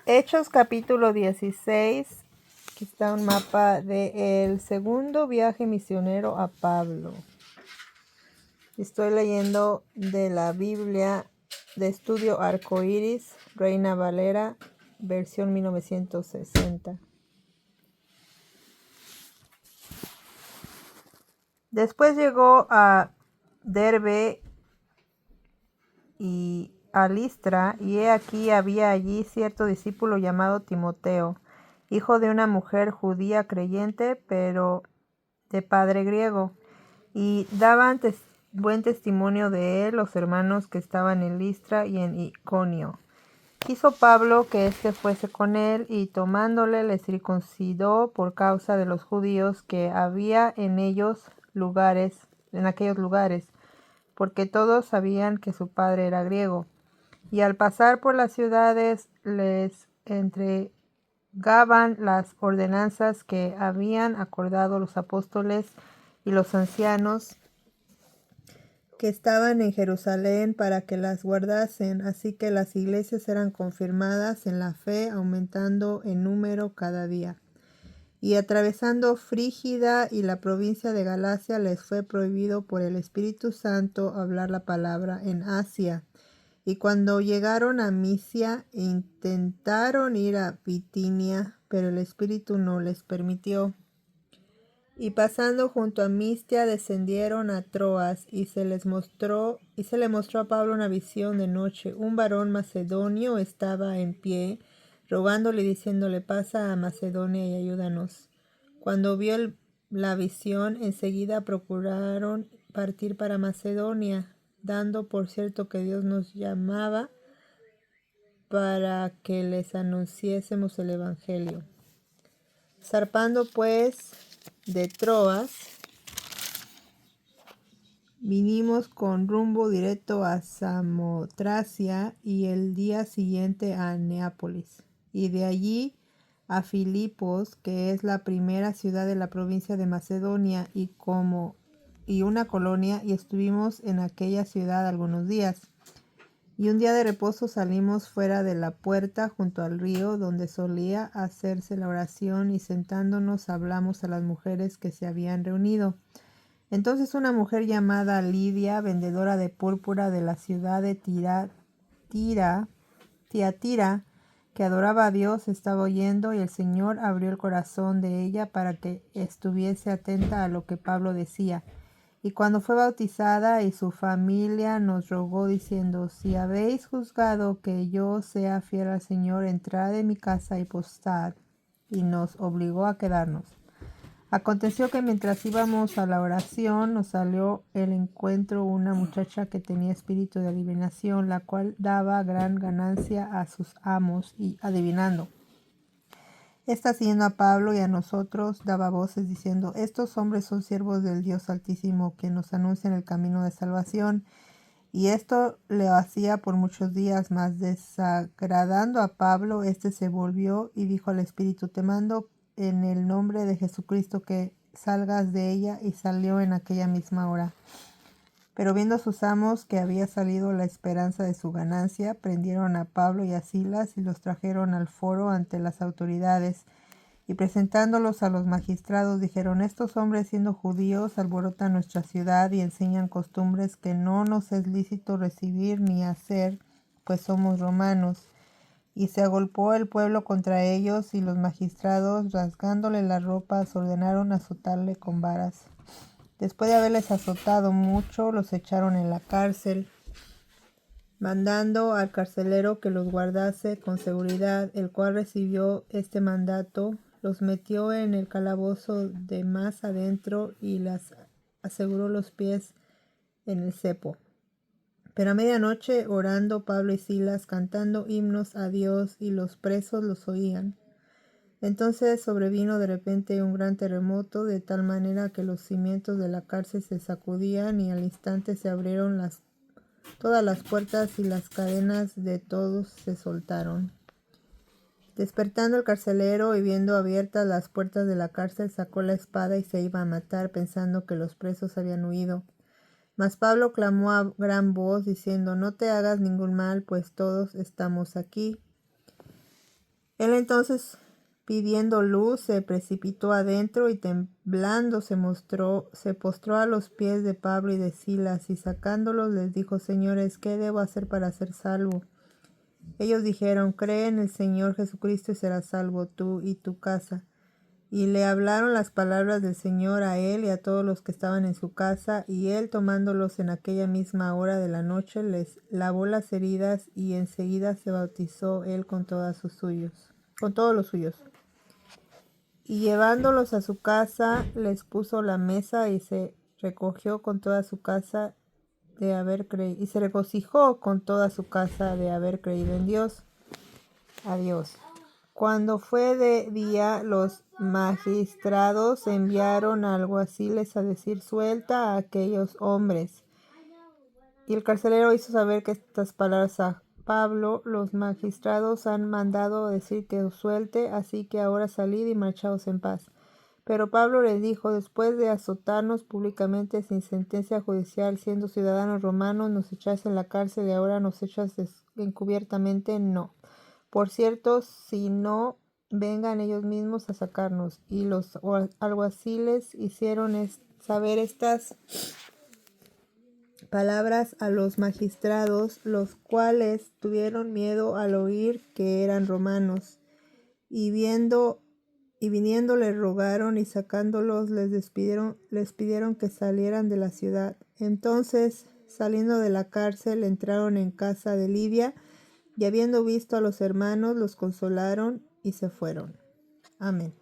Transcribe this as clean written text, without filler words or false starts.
Hechos capítulo 16. Aquí está un mapa del segundo viaje misionero a Pablo. Estoy leyendo de la Biblia de estudio Arcoiris, Reina Valera, versión 1960. Después llegó a Derbe y a Listra, y he aquí había allí cierto discípulo llamado Timoteo, hijo de una mujer judía creyente, pero de padre griego, y daban buen testimonio de él los hermanos que estaban en Listra y en Iconio. Quiso Pablo que éste fuese con él, y tomándole le circuncidó por causa de los judíos que había en aquellos lugares, porque todos sabían que su padre era griego. Y al pasar por las ciudades les entregaban las ordenanzas que habían acordado los apóstoles y los ancianos que estaban en Jerusalén para que las guardasen. Así que las iglesias eran confirmadas en la fe, aumentando en número cada día. Y atravesando Frígida y la provincia de Galacia, les fue prohibido por el Espíritu Santo hablar la palabra en Asia. Y cuando llegaron a Misia, intentaron ir a Bitinia, pero el Espíritu no les permitió. Y pasando junto a Mistia, descendieron a Troas, y se le mostró a Pablo una visión de noche. Un varón macedonio estaba en pie, rogándole y diciéndole: pasa a Macedonia y ayúdanos. Cuando vio la visión, enseguida procuraron partir para Macedonia, dando por cierto que Dios nos llamaba para que les anunciésemos el Evangelio. Zarpando pues de Troas, vinimos con rumbo directo a Samotracia y el día siguiente a Neápolis, y de allí a Filipos, que es la primera ciudad de la provincia de Macedonia y una colonia, y estuvimos en aquella ciudad algunos días. Y un día de reposo salimos fuera de la puerta junto al río donde solía hacerse la oración, y sentándonos hablamos a las mujeres que se habían reunido. Entonces una mujer llamada Lidia, vendedora de púrpura de la ciudad de Tiatira, que adoraba a Dios, estaba oyendo, y el Señor abrió el corazón de ella para que estuviese atenta a lo que Pablo decía. Y cuando fue bautizada y su familia, nos rogó diciendo: si habéis juzgado que yo sea fiel al Señor, entrad en mi casa y postad. Y nos obligó a quedarnos. Aconteció que mientras íbamos a la oración, nos salió al encuentro una muchacha que tenía espíritu de adivinación, la cual daba gran ganancia a sus amos, y adivinando, esta, siguiendo a Pablo y a nosotros, daba voces diciendo: estos hombres son siervos del Dios Altísimo, que nos anuncian el camino de salvación. Y esto le hacía por muchos días, mas desagradando a Pablo, éste se volvió y dijo al espíritu: te mando en el nombre de Jesucristo que salgas de ella. Y salió en aquella misma hora. Pero viendo sus amos que había salido la esperanza de su ganancia, prendieron a Pablo y a Silas y los trajeron al foro ante las autoridades. Y presentándolos a los magistrados, dijeron: estos hombres, siendo judíos, alborotan nuestra ciudad y enseñan costumbres que no nos es lícito recibir ni hacer, pues somos romanos. Y se agolpó el pueblo contra ellos, y los magistrados, rasgándole las ropas, ordenaron azotarle con varas. Después de haberles azotado mucho, los echaron en la cárcel, mandando al carcelero que los guardase con seguridad, el cual recibió este mandato, los metió en el calabozo de más adentro y las aseguró los pies en el cepo. Pero a medianoche, orando Pablo y Silas, cantando himnos a Dios, y los presos los oían. Entonces sobrevino de repente un gran terremoto, de tal manera que los cimientos de la cárcel se sacudían, y al instante se abrieron todas las puertas, y las cadenas de todos se soltaron. Despertando el carcelero y viendo abiertas las puertas de la cárcel, sacó la espada y se iba a matar, pensando que los presos habían huido. Mas Pablo clamó a gran voz, diciendo: no te hagas ningún mal, pues todos estamos aquí. Él entonces, pidiendo luz, se precipitó adentro y temblando se postró a los pies de Pablo y de Silas, y sacándolos les dijo: Señores, ¿qué debo hacer para ser salvo? Ellos dijeron: Cree en el Señor Jesucristo y serás salvo tú y tu casa. Y le hablaron las palabras del Señor a él y a todos los que estaban en su casa, y él, tomándolos en aquella misma hora de la noche, les lavó las heridas, y enseguida se bautizó él con todos los suyos. Y llevándolos a su casa, les puso la mesa, y se recogió con toda su casa de haber creído, y se regocijó con toda su casa de haber creído en Dios. Adiós. Cuando fue de día, los magistrados enviaron a alguaciles a decir: suelta a aquellos hombres. Y el carcelero hizo saber que estas palabras a Pablo: los magistrados han mandado decir que os suelte, así que ahora salid y marchaos en paz. Pero Pablo les dijo: después de azotarnos públicamente sin sentencia judicial, siendo ciudadanos romanos, nos echáis en la cárcel, y ahora nos echas encubiertamente. No. Por cierto, si no, vengan ellos mismos a sacarnos. Y los alguaciles hicieron saber estas palabras a los magistrados, los cuales tuvieron miedo al oír que eran romanos. Y viniendo le rogaron, y sacándolos les pidieron que salieran de la ciudad. Entonces, saliendo de la cárcel, entraron en casa de Lidia, y habiendo visto a los hermanos, los consolaron y se fueron. Amén.